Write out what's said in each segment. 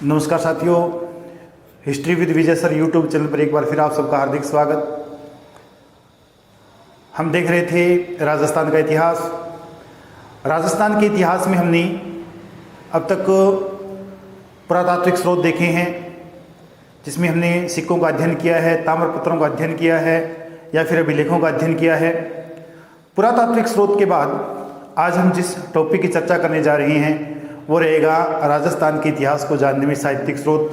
नमस्कार साथियों, history with Vijay sir YouTube channel पर एक बार फिर आप सबका हार्दिक स्वागत। हम देख रहे थे राजस्थान का इतिहास। राजस्थान के इतिहास में हमने अब तक पुरातात्विक स्रोत देखे हैं, जिसमें हमने सिक्कों का अध्ययन किया है, ताम्रपत्रों का अध्ययन किया है या फिर अभिलेखों का अध्ययन किया है। पुरातात्विक स्रोत के बाद आज हम जिस टॉपिक की चर्चा करने जा रहे हैं वो रहेगा राजस्थान के इतिहास को जानने में साहित्यिक स्रोत।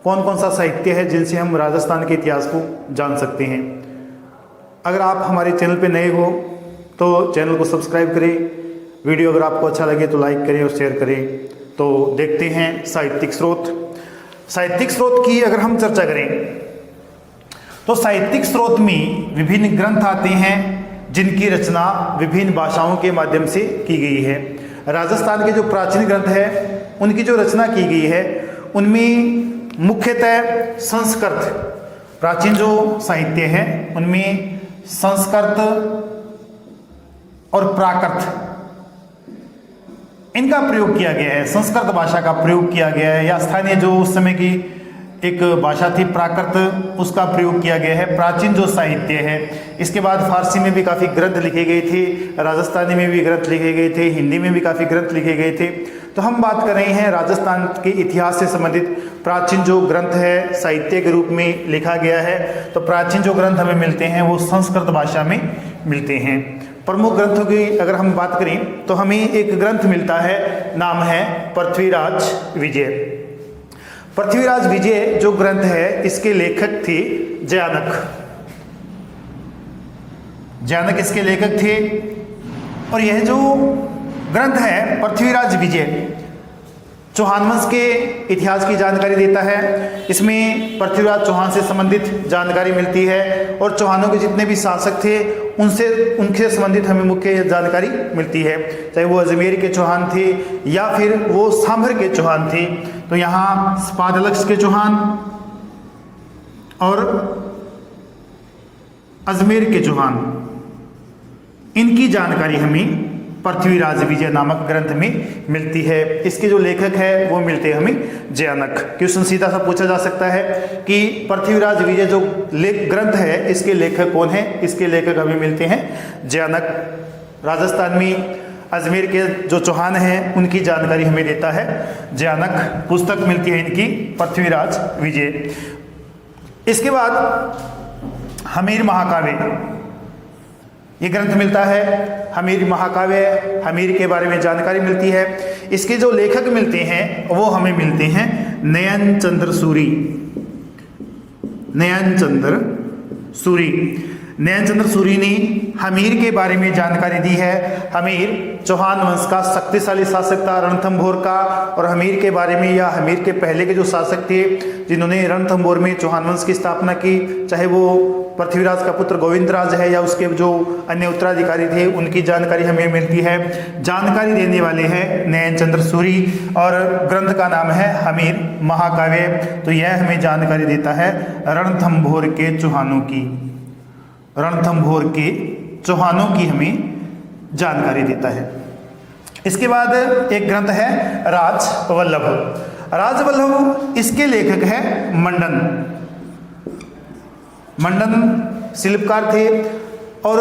कौन कौन सा साहित्य है जिनसे हम राजस्थान के इतिहास को जान सकते हैं। अगर आप हमारे चैनल पर नए हो तो चैनल को सब्सक्राइब करें। वीडियो अगर आपको अच्छा लगे तो लाइक करें और शेयर करें। तो देखते हैं साहित्यिक स्रोत। साहित्यिक स्रोत की अगर हम चर्चा करें तो साहित्यिक स्रोत में विभिन्न ग्रंथ आते हैं जिनकी रचना विभिन्न भाषाओं के माध्यम से की गई है। राजस्थान के जो प्राचीन ग्रंथ है उनकी जो रचना की गई है उनमें मुख्यतः संस्कृत, प्राचीन जो साहित्य है उनमें संस्कृत और प्राकृत इनका प्रयोग किया गया है। संस्कृत भाषा का प्रयोग किया गया है या स्थानीय जो उस समय की एक भाषा थी प्राकृत, उसका प्रयोग किया गया है। प्राचीन जो साहित्य है, इसके बाद फारसी में भी काफ़ी ग्रंथ लिखे गए थे, राजस्थानी में भी ग्रंथ लिखे गए थे, हिंदी में भी काफ़ी ग्रंथ लिखे गए थे। तो हम बात कर रहे हैं राजस्थान के इतिहास से संबंधित प्राचीन जो ग्रंथ है साहित्य के रूप में लिखा गया है। तो प्राचीन जो ग्रंथ हमें मिलते हैं वो संस्कृत भाषा में मिलते हैं। प्रमुख ग्रंथों की अगर हम बात करें तो हमें एक ग्रंथ मिलता है, नाम है पृथ्वीराज विजय। पृथ्वीराज विजय जो ग्रंथ है इसके लेखक थे जयानक। जयानक इसके लेखक थे और यह जो ग्रंथ है पृथ्वीराज विजय चौहान वंश के इतिहास की जानकारी देता है। इसमें पृथ्वीराज चौहान से संबंधित जानकारी मिलती है और चौहानों के जितने भी शासक थे उनसे संबंधित हमें मुख्य जानकारी मिलती है, चाहे वो अजमेर के चौहान थे या फिर वो सांभर के चौहान थे। तो यहाँ स्पादलक्ष के चौहान और अजमेर के चौहान, इनकी जानकारी हमें पृथ्वीराज विजय नामक ग्रंथ में मिलती है। इसके जो लेखक है वो मिलते हैं हमें जयानक। क्वेश्चन सीधा सा पूछा जा सकता है कि पृथ्वीराज विजय जो ग्रंथ है इसके लेखक कौन है। इसके लेखक हमें मिलते हैं जयानक। राजस्थान में अजमेर के जो चौहान हैं उनकी जानकारी हमें देता है जयानक। पुस्तक मिलती है इनकी पृथ्वीराज विजय। इसके बाद हमीर महाकाव्य, ये ग्रंथ मिलता है हमीर महाकाव्य। हमीर के बारे में जानकारी मिलती है। इसके जो लेखक मिलते हैं वो हमें मिलते हैं नयन चंद्र सूरी। नयन चंद्र सूरी, नयन चंद्र सूरी ने हमीर के बारे में जानकारी दी है। हमीर चौहान वंश का शक्तिशाली शासक था रणथंभौर का, और हमीर के बारे में या हमीर के पहले के जो शासक थे जिन्होंने रणथंभौर में चौहान वंश की स्थापना की, चाहे वो पृथ्वीराज का पुत्र गोविंदराज है या उसके जो अन्य उत्तराधिकारी थे, उनकी जानकारी हमें मिलती है। जानकारी देने वाले हैं नयन चंद्र सूरी और ग्रंथ का नाम है हमीर महाकाव्य। तो यह हमें जानकारी देता है रणथंभौर के चौहानों की, रणथंभौर के चौहानों की हमें जानकारी देता है। इसके बाद एक ग्रंथ है राजवल्लभ। राजवल्लभ इसके लेखक है मंडन। मंडन शिल्पकार थे और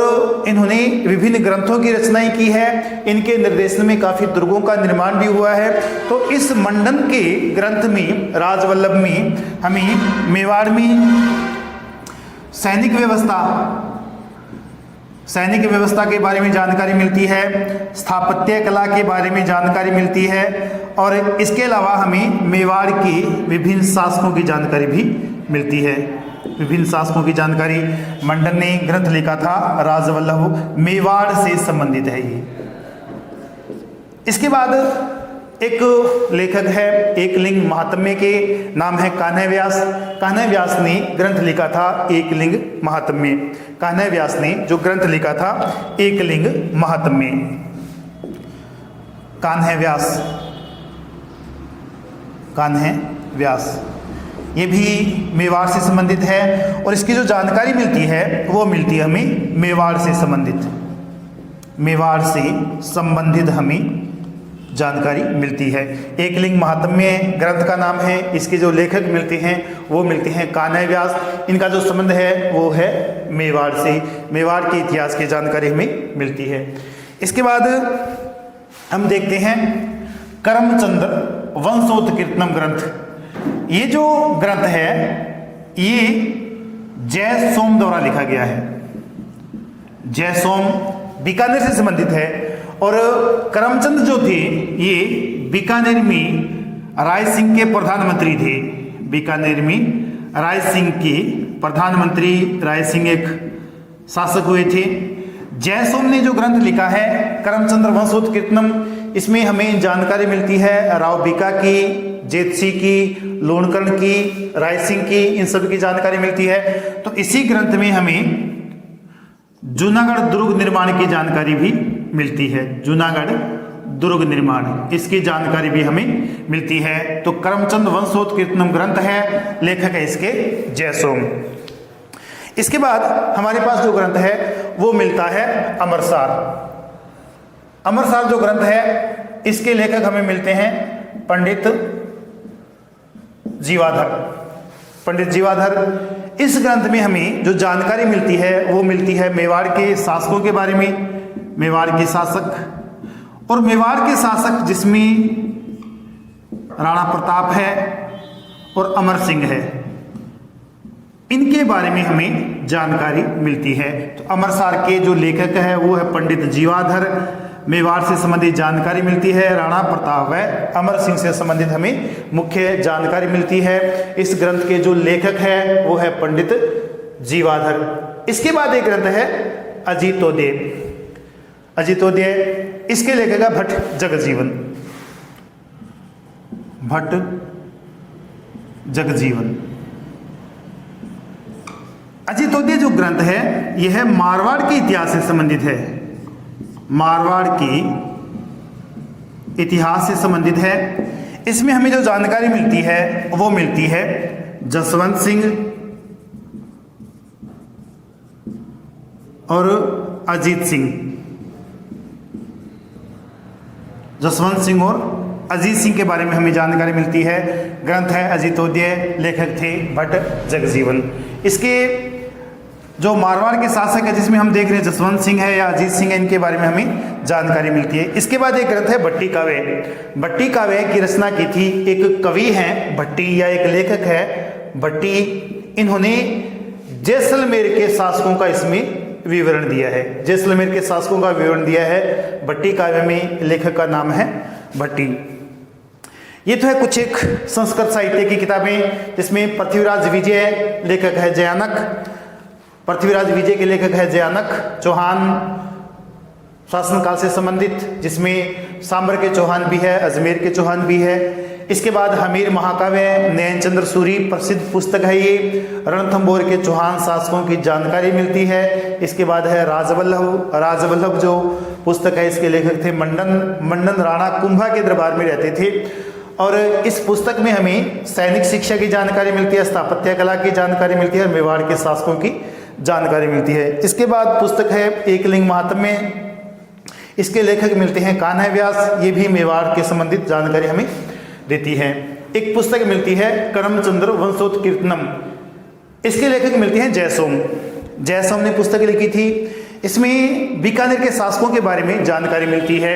इन्होंने विभिन्न ग्रंथों की रचनाएं की है। इनके निर्देशन में काफ़ी दुर्गों का निर्माण भी हुआ है। तो इस मंडन के ग्रंथ में, राजवल्लभ में, हमें मेवाड़ में सैनिक व्यवस्था के बारे में जानकारी मिलती है, स्थापत्य कला के बारे में जानकारी मिलती है और इसके अलावा हमें मेवाड़ की विभिन्न शासकों की जानकारी भी मिलती है। विभिन्न शासकों की जानकारी मंडन ने ग्रंथ लिखा था राजवल्लभ, मेवाड़ से संबंधित है ये। इसके बाद एक लेखक है एकलिंग महात्म्य के, नाम है कान्है व्यास। कान्है व्यास ने ग्रंथ लिखा था एकलिंग महात्म्य। कान्है व्यास ने जो ग्रंथ लिखा था एकलिंग महात्म्य। कान्है व्यास, कान्है व्यास ये भी मेवाड़ से संबंधित है और इसकी जो जानकारी मिलती है वो मिलती है हमें मेवाड़ से संबंधित हमें जानकारी मिलती है। एकलिंग महात्म्य ग्रंथ का नाम है। इसके जो लेखक मिलते हैं वो मिलते हैं कान्है व्यास। इनका जो संबंध है वो है मेवाड़ से। मेवाड़ के इतिहास की जानकारी हमें मिलती है। इसके बाद हम देखते हैं करमचंद्र वंशोत्कीर्तनम ग्रंथ। ये जो ग्रंथ है ये जय सोम द्वारा लिखा गया है। जय सोम बीकानेर से संबंधित है और करमचंद जो थे ये बीकानेर में राय सिंह के प्रधानमंत्री थे। बीकानेर में राय सिंह के प्रधानमंत्री, राय सिंह एक शासक हुए थे। जय सोम ने जो ग्रंथ लिखा है करमचंद्र वंशोत्कीर्तनम, इसमें हमें जानकारी मिलती है राव बीका की, जेतसी की, लोणकर्ण की, राय सिंह की, इन सब की जानकारी मिलती है। तो इसी ग्रंथ में हमें जूनागढ़ दुर्ग निर्माण की जानकारी भी मिलती है। जूनागढ़ दुर्ग निर्माण, इसकी जानकारी भी हमें मिलती है। तो करमचंद वंशोत्कीर्तनम ग्रंथ है, लेखक है इसके जय सोम। इसके बाद हमारे पास जो ग्रंथ है वो मिलता है अमरसार। अमरसार जो ग्रंथ है इसके लेखक हमें मिलते हैं पंडित जीवाधर। पंडित जीवाधर। इस ग्रंथ में हमें जो जानकारी मिलती है वो मिलती है मेवाड़ के शासकों के बारे में। मेवाड़ के शासक, और मेवाड़ के शासक जिसमें राणा प्रताप है और अमर सिंह है, इनके बारे में हमें जानकारी मिलती है। तो अमरसार के जो लेखक है वो है पंडित जीवाधर। मेवाड़ से संबंधित जानकारी मिलती है, राणा प्रताप है, अमर सिंह से संबंधित हमें मुख्य जानकारी मिलती है। इस ग्रंथ के जो लेखक है वो है पंडित जीवाधर। इसके बाद एक ग्रंथ है अजितोदय। अजितोदय, इसके लेखक है भट्ट जगजीवन। भट्ट जगजीवन। अजितोदय जो ग्रंथ है यह मारवाड़ के इतिहास से संबंधित है। मारवाड़ की इतिहास से संबंधित है। इसमें हमें जो जानकारी मिलती है वो मिलती है जसवंत सिंह और अजीत सिंह। जसवंत सिंह और अजीत सिंह के बारे में हमें जानकारी मिलती है। ग्रंथ है अजितोदय, लेखक थे भट्ट जगजीवन। इसके जो मारवाड़ के शासक है जिसमें हम देख रहे हैं जसवंत सिंह है या अजीत सिंह है, इनके बारे में हमें जानकारी मिलती है। इसके बाद एक ग्रंथ है भट्टी काव्य। भट्टी काव्य की रचना की थी एक कवि हैं भट्टी, या एक लेखक है भट्टी। इन्होंने जैसलमेर के शासकों का इसमें विवरण दिया है। जैसलमेर के शासकों का विवरण दिया है भट्टी काव्य में। लेखक का नाम है भट्टी। ये तो है कुछ एक संस्कृत साहित्य की किताबें, जिसमें पृथ्वीराज विजय लेखक है जयानक। पृथ्वीराज विजय के लेखक है जयानक। चौहान शासनकाल से संबंधित, जिसमें सांबर के चौहान भी है, अजमेर के चौहान भी है। इसके बाद हमीर महाकाव्य नयन चंद्र सूरी प्रसिद्ध पुस्तक है ये। रणथंभौर के चौहान शासकों की जानकारी मिलती है। इसके बाद है राजवल्लभ। राजवल्लभ जो पुस्तक है इसके लेखक थे मंडन। मंडन राणा कुंभा के दरबार में रहते थे। और इस पुस्तक में हमें सैनिक शिक्षा की जानकारी मिलती है, स्थापत्य कला की जानकारी मिलती है, मेवाड़ के शासकों की जानकारी मिलती है। इसके बाद पुस्तक है एकलिंग महात्म्य। इसके लेखक मिलते हैं कान्है व्यास। ये भी मेवाड़ के संबंधित जानकारी हमें देती है। एक पुस्तक मिलती है करमचंद्र वंशोत्कीर्तनम। इसके लेखक मिलते हैं जय सोम। जय सोम ने पुस्तक लिखी थी। इसमें बीकानेर के शासकों के बारे में जानकारी मिलती है,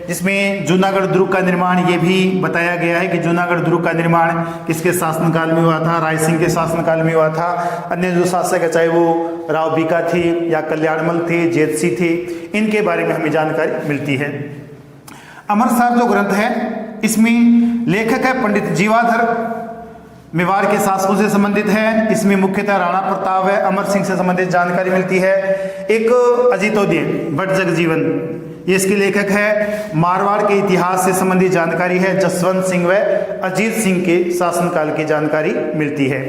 जिसमें जूनागढ़ दुर्ग का निर्माण ये भी बताया गया है कि जूनागढ़ दुर्ग का निर्माण किसके शासनकाल में हुआ था। राय सिंह के शासनकाल में हुआ था। अन्य जो शासक है, चाहे वो राव बीका थे या कल्याणमल थे, जेतसी थे, इनके बारे में हमें जानकारी मिलती है। अमरसार जो ग्रंथ है इसमें लेखक है पंडित जीवाधर। मेवाड़ के शासकों से संबंधित है। इसमें मुख्यतः राणा प्रताप है, अमर सिंह से संबंधित जानकारी मिलती है। एक अजितोदय भट्ट जगजीवन, ये इसके लेखक है। मारवाड़ के इतिहास से संबंधित जानकारी है। जसवंत सिंह व अजीत सिंह के शासनकाल की जानकारी मिलती है।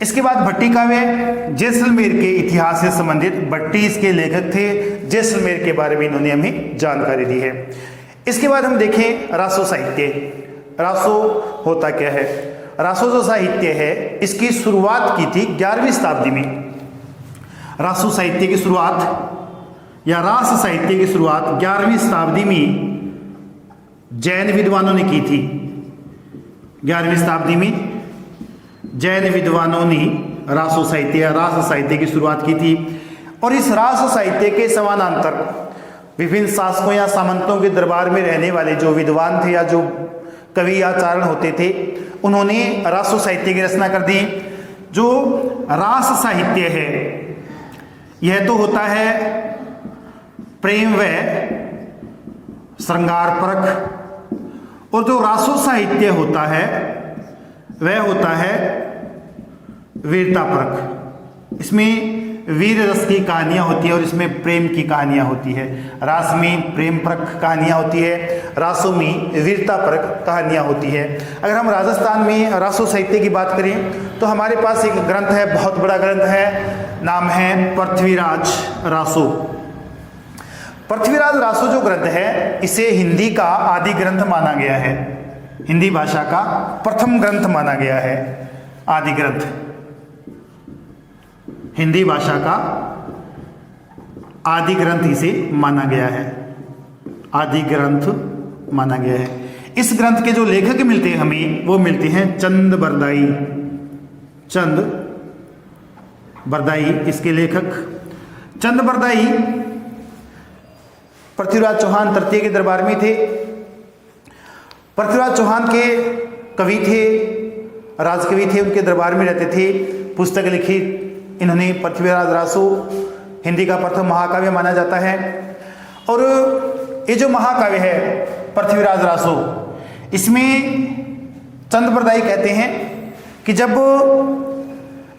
इसके बाद भट्टी काव्य जैसलमेर के इतिहास से संबंधित। भट्टी इसके लेखक थे। जैसलमेर के बारे में इन्होंने हमें जानकारी दी है। इसके बाद हम देखें रासो साहित्य। रासो होता क्या है? रासो जो साहित्य है इसकी शुरुआत की थी 11वीं शताब्दी में। रासो साहित्य की शुरुआत या रास साहित्य की शुरुआत 11वीं शताब्दी में जैन विद्वानों ने की थी। 11वीं शताब्दी में जैन विद्वानों ने रासो साहित्य, रास साहित्य की शुरुआत की थी। और इस रास साहित्य के समानांतर विभिन्न शासकों या सामंतों के दरबार में रहने वाले जो विद्वान थे या जो कवि या चारण होते थे, उन्होंने रासो साहित्य की रचना कर दी। जो रास साहित्य है यह तो होता है प्रेम व श्रृंगार परक, और जो रासो साहित्य होता है वह होता है वीरता परक। इसमें वीर रस की कहानियां होती है और इसमें प्रेम की कहानियां होती है। रास में प्रेम परक कहानियां होती है, रासों में वीरता परक कहानियां होती है। अगर हम राजस्थान में रासो साहित्य की बात करें तो हमारे पास एक ग्रंथ है, बहुत बड़ा ग्रंथ है, नाम है पृथ्वीराज रासो। पृथ्वीराज रासो जो ग्रंथ है इसे हिंदी का आदि ग्रंथ माना गया है, हिंदी भाषा का प्रथम ग्रंथ माना गया है। आदि ग्रंथ, हिंदी भाषा का आदि ग्रंथ इसे माना गया है, आदि ग्रंथ माना गया है। इस ग्रंथ के जो लेखक मिलते हैं हमें, वो मिलते हैं चंद बरदाई। चंद बरदाई इसके लेखक। चंद बरदाई पृथ्वीराज चौहान तृतीय के दरबार में थे। पृथ्वीराज चौहान के कवि थे, राजकवि थे, उनके दरबार में रहते थे। पुस्तक लिखी इन्होंने पृथ्वीराज रासो, हिंदी का प्रथम महाकाव्य माना जाता है। और ये जो महाकाव्य है पृथ्वीराज रासो, इसमें चंद बरदाई कहते हैं कि जब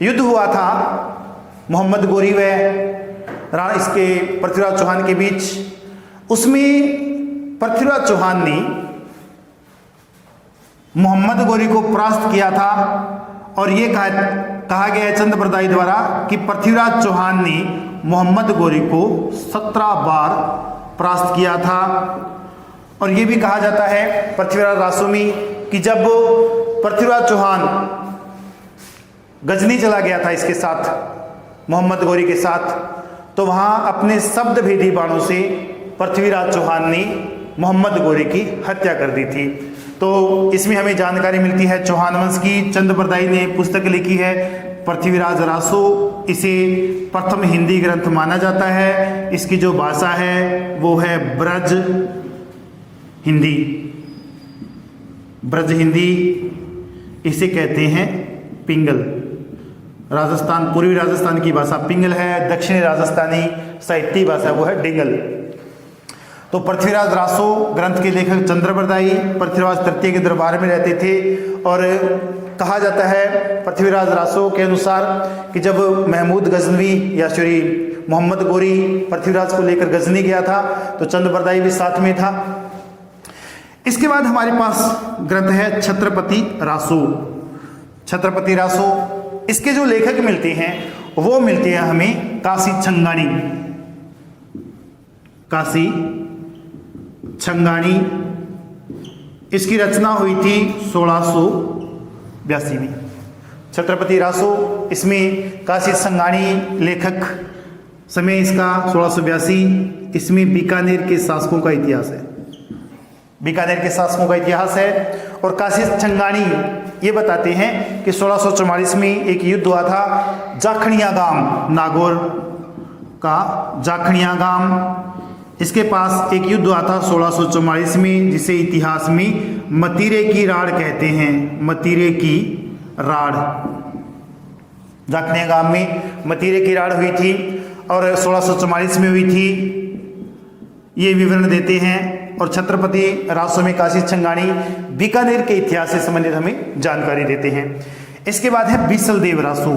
युद्ध हुआ था मोहम्मद गोरी व इसके पृथ्वीराज चौहान के बीच, उसमें पृथ्वीराज चौहान ने मोहम्मद गोरी को परास्त किया था। और ये कहा गया है चंद बरदाई द्वारा कि पृथ्वीराज चौहान ने मोहम्मद गोरी को 17 बार परास्त किया था। और ये भी कहा जाता है पृथ्वीराज रासो में कि जब पृथ्वीराज चौहान गजनी चला गया था इसके साथ, मोहम्मद गोरी के साथ, तो वहां अपने शब्द भेदी बाणों से पृथ्वीराज चौहान ने मोहम्मद गोरी की हत्या कर दी थी। तो इसमें हमें जानकारी मिलती है चौहान वंश की। चंद बरदाई ने पुस्तक लिखी है पृथ्वीराज रासो, इसे प्रथम हिंदी ग्रंथ माना जाता है। इसकी जो भाषा है वो है ब्रज हिंदी। ब्रज हिंदी इसे कहते हैं पिंगल। राजस्थान, पूर्वी राजस्थान की भाषा पिंगल है, दक्षिणी राजस्थानी साहित्यिक भाषा वो है डिंगल। तो पृथ्वीराज रासो ग्रंथ के लेखक चंद्र बरदाई पृथ्वीराज तृतीय के दरबार में रहते थे। और कहा जाता है पृथ्वीराज रासो के अनुसार कि जब महमूद गजनवी या श्री मोहम्मद गोरी पृथ्वीराज को लेकर गजनी गया था तो चंद बरदाई भी साथ में था। इसके बाद हमारे पास ग्रंथ है छत्रपति रासो। छत्रपति रासो, इसके जो लेखक मिलते हैं वो मिलते हैं हमें काशी छंगाणी। काशी छंगाणी, इसकी रचना हुई थी 1682 में। छत्रपति रासो, इसमें काशी छंगाणी लेखक, समय इसका 1682। इसमें बीकानेर के शासकों का इतिहास है, बीकानेर के शासकों का इतिहास है। और काशी छंगाणी ये बताते हैं कि 1644 में एक युद्ध हुआ था जाखणिया गांव, नागौर का जाखणिया गांव, इसके पास एक युद्ध हुआ था 1644 में, जिसे इतिहास में मतीरे की राड़ कहते हैं। मतीरे की राड़, जाखणिया गांव में मतीरे की राड़ हुई थी और 1644 में हुई थी, ये विवरण देते हैं। और छत्रपति रासो में काशी छंगाणी बीकानेर के इतिहास से संबंधित हमें जानकारी देते हैं। इसके बाद है बीसलदेव रासो।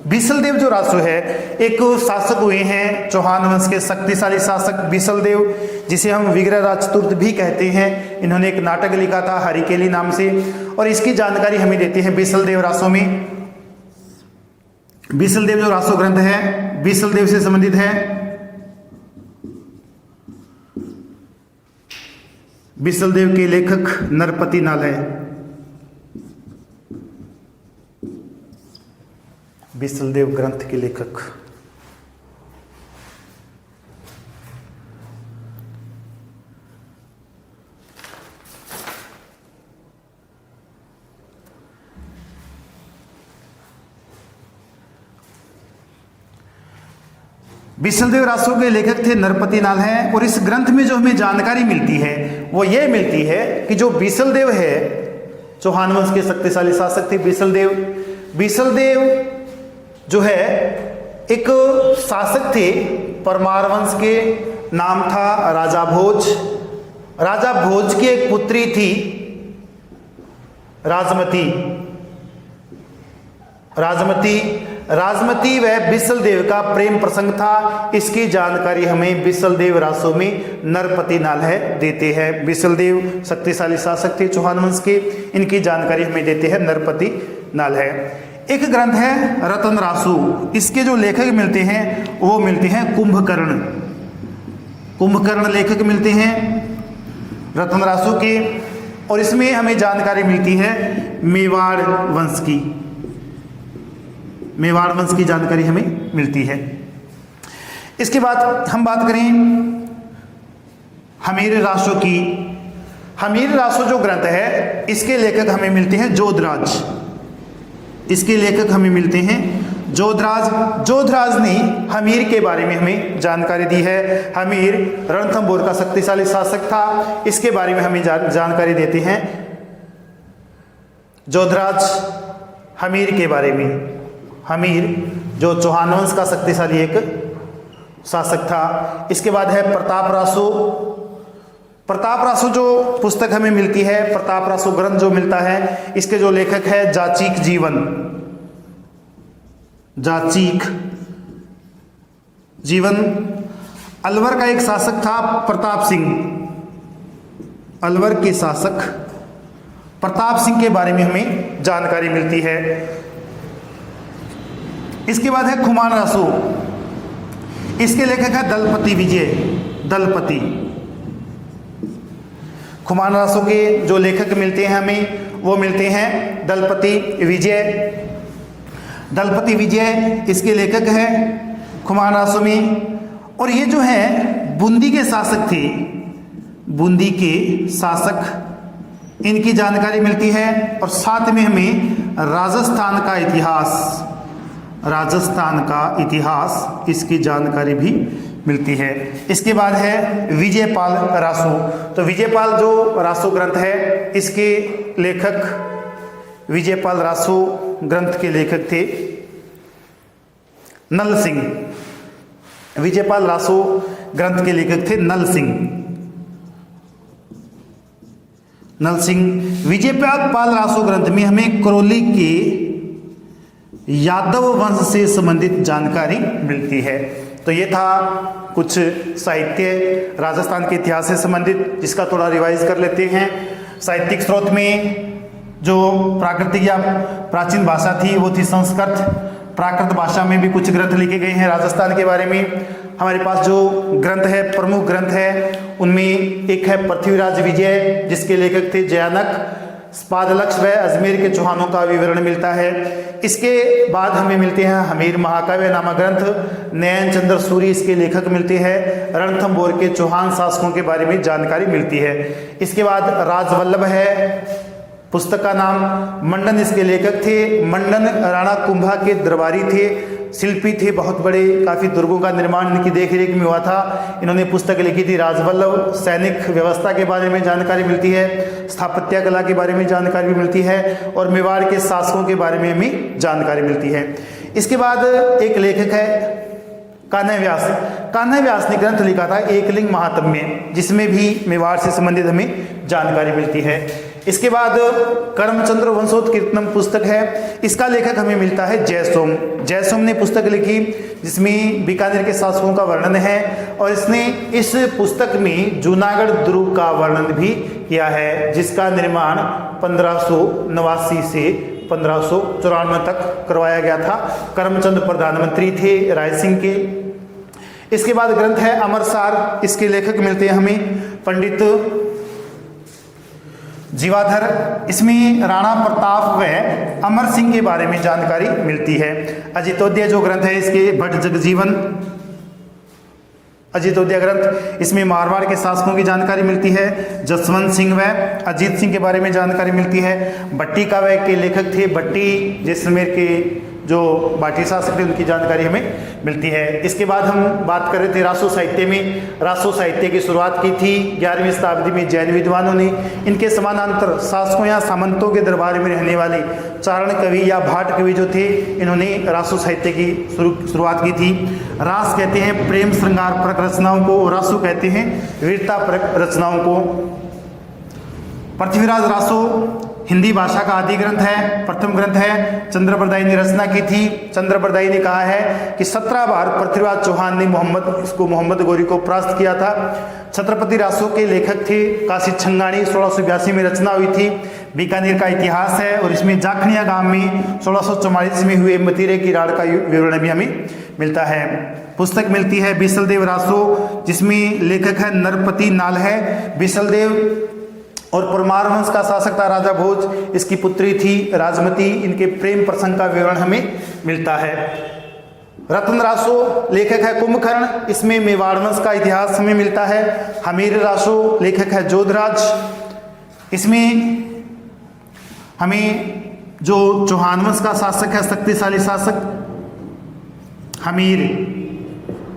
बीसलदेव जो रासो है एक शासक हुए हैं चौहान वंश के शक्तिशाली शासक बीसलदेव, जिसे हम विग्रह राज चतुर्थ भी कहते हैं। इन्होंने एक नाटक लिखा था हरिकेली नाम से, और इसकी जानकारी हमें देते हैं बीसलदेव रासो में। बीसलदेव जो रासो ग्रंथ है बीसलदेव से संबंधित है। बीसलदेव के लेखक नरपति नाल है। बीसलदेव ग्रंथ के लेखक। बीसलदेव रासो के लेखक थे नरपति नाल हैं। और इस ग्रंथ में जो हमें जानकारी मिलती है वो ये मिलती है कि जो बीसलदेव है, चौहान वंश के शक्तिशाली शासक थे बीसलदेव जो है एक शासक थे। परमार वंश के, नाम था राजा भोज। राजा भोज की एक पुत्री थी राजमती वह बिसलदेव का प्रेम प्रसंग था। इसकी जानकारी हमें बिसलदेव रासो में नरपति नाल है देते हैं। बिसलदेव शक्तिशाली शासक थे चौहान वंश के, इनकी जानकारी हमें देते हैं नरपति नाल है। एक ग्रंथ है रतन रासु, इसके जो लेखक मिलते हैं वो मिलते हैं कुंभकर्ण लेखक मिलते हैं रतन रासु के। और इसमें हमें जानकारी मिलती है मेवाड़ वंश की जानकारी हमें मिलती है। इसके बाद हम बात करें हमीर रासो की। हमीर रासो जो ग्रंथ है इसके लेखक हमें मिलते हैं जोधराज ने हमीर के बारे में हमें जानकारी दी है। हमीर रणथंभौर का शक्तिशाली शासक था, इसके बारे में हमें जानकारी देते हैं जोधराज हमीर के बारे में। हमीर जो चौहान वंश का शक्तिशाली एक शासक था। इसके बाद है प्रताप रासो जो पुस्तक हमें मिलती है, प्रताप रासो ग्रंथ जो मिलता है, इसके जो लेखक है जाचीक जीवन। अलवर का एक शासक था प्रताप सिंह। अलवर के शासक प्रताप सिंह के बारे में हमें जानकारी मिलती है। इसके बाद है खुमान रासो, इसके लेखक है दलपति। खुमान रासो के जो लेखक मिलते हैं हमें वो मिलते हैं दलपति विजय, इसके लेखक हैं खुमान रासो में। और ये जो है बूंदी के शासक, इनकी जानकारी मिलती है। और साथ में हमें राजस्थान का इतिहास इसकी जानकारी भी मिलती है। इसके बाद है विजयपाल रासो। तो विजयपाल जो रासो ग्रंथ है इसके लेखक विजयपाल रासो ग्रंथ के लेखक थे नल सिंह। विजयपाल रासो ग्रंथ के लेखक थे नल सिंह। विजयपाल रासो ग्रंथ में हमें करौली के यादव वंश से संबंधित जानकारी मिलती है। तो ये था कुछ साहित्य राजस्थान के इतिहास से संबंधित, जिसका थोड़ा रिवाइज कर लेते हैं। साहित्यिक स्रोत में जो प्राकृतिक या प्राचीन भाषा थी वो थी संस्कृत। प्राकृत भाषा में भी कुछ ग्रंथ लिखे गए हैं राजस्थान के बारे में। हमारे पास जो ग्रंथ है, प्रमुख ग्रंथ है, उनमें एक है पृथ्वीराज विजय, जिसके लेखक थे जयानक। स्पादलक्ष व अजमेर के चौहानों का विवरण मिलता है। इसके बाद हमें मिलते हैं हमीर महाकाव्य नामक ग्रंथ, नयन चंद्र सूरी इसके लेखक मिलते हैं। रणथंभौर के चौहान शासकों के बारे में जानकारी मिलती है। इसके बाद राजवल्लभ है, पुस्तक का नाम। मंडन इसके लेखक थे। मंडन राणा कुंभा के दरबारी थे, शिल्पी थे, बहुत बड़े, काफ़ी दुर्गों का निर्माण इनकी देखरेख में हुआ था। इन्होंने पुस्तक लिखी थी राजवल्लभ। सैनिक व्यवस्था के बारे में जानकारी मिलती है, स्थापत्य कला के बारे में जानकारी भी मिलती है, और मेवाड़ के शासकों के बारे में हमें जानकारी मिलती है। इसके बाद एक लेखक है कान्हा व्यास ने ग्रंथ लिखा था एकलिंग महात्म्य, जिसमें भी मेवाड़ से संबंधित हमें जानकारी मिलती है। इसके बाद करमचंद्र वंशोत्कीर्तनम पुस्तक है, इसका लेखक हमें मिलता है जयसोम ने पुस्तक लिखी, जिसमें बीकानेर के शासकों का वर्णन है। और इसने इस पुस्तक में जूनागढ़ दुर्ग का वर्णन भी किया है, जिसका निर्माण 1589 से 1594 तक करवाया गया था। करमचंद प्रधानमंत्री थे राय सिंह के। इसके बाद ग्रंथ है अमरसार, इसके लेखक मिलते हैं हमें पंडित जीवाधर। इसमें राणा प्रताप व अमर सिंह के बारे में जानकारी मिलती है। अजितोदय जो ग्रंथ है इसके भट्ट जगजीवन अजितोदय ग्रंथ, इसमें मारवाड़ के शासकों की जानकारी मिलती है। जसवंत सिंह व अजीत सिंह के बारे में जानकारी मिलती है। भट्टी काव्य के लेखक थे भट्टी, जैसलमेर के जो बाटी शासक थे उनकी जानकारी हमें मिलती है। इसके बाद हम बात कर रहे थे रासो साहित्य में। रासो साहित्य की शुरुआत की थी 11वीं शताब्दी में जैन विद्वानों ने। इनके समानांतर शासकों या सामंतों के दरबार में रहने वाले चारण कवि या भाट कवि जो थे, इन्होंने रासो साहित्य की शुरुआत की थी। रास कहते हैं प्रेम श्रृंगार परक रचनाओं को, रासो कहते हैं वीरता परक रचनाओं को। पृथ्वीराज रासो हिंदी भाषा का आदि ग्रंथ है, प्रथम ग्रंथ है। चंद्रप्रदायी ने रचना की थी। चंद्रप्रदायी ने कहा है कि 17 बार पृथ्वीराज चौहान ने मोहम्मद गौरी को परास्त किया था। छत्रपति रासो के लेखक थे काशी छंगाणी, 1682 में रचना हुई थी। बीकानेर का इतिहास है और इसमें जाखनिया गांव में 1644 में हुए मतीरे की राड़ का विवरण भी हमें मिलता है। पुस्तक मिलती है बिसलदेव रासो, जिसमें लेखक है नरपति नाल है। बिसलदेव और परमार वंश का शासक था राजा भोज, इसकी पुत्री थी राजमती। इनके प्रेम प्रसंग का विवरण हमें मिलता है। रतन रासो लेखक है कुंभकर्ण, इसमें मेवाड़ वंश का इतिहास हमें मिलता है। हमीर रासो लेखक है जोधराज, इसमें हमें जो चौहान वंश का शासक है, शक्तिशाली शासक हमीर,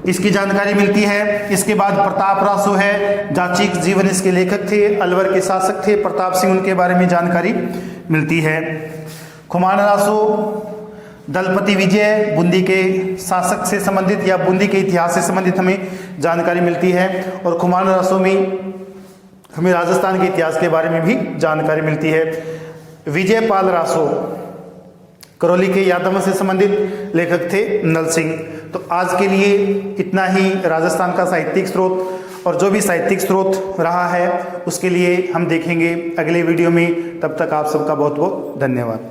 इसकी जानकारी मिलती है। इसके बाद प्रताप रासो है, जाचिक जीवन इसके लेखक थे, अलवर के शासक थे प्रताप सिंह, उनके बारे में जानकारी मिलती है। खुमान रासो दलपति विजय, बूंदी के शासक से संबंधित या बूंदी के इतिहास से संबंधित हमें जानकारी मिलती है। और खुमान रासो में हमें राजस्थान के इतिहास के बारे में भी जानकारी मिलती है। विजयपाल रासो करौली के यादव से संबंधित लेखक थे नल सिंह। तो आज के लिए इतना ही राजस्थान का साहित्यिक स्रोत, और जो भी साहित्यिक स्रोत रहा है उसके लिए हम देखेंगे अगले वीडियो में। तब तक आप सबका बहुत बहुत धन्यवाद।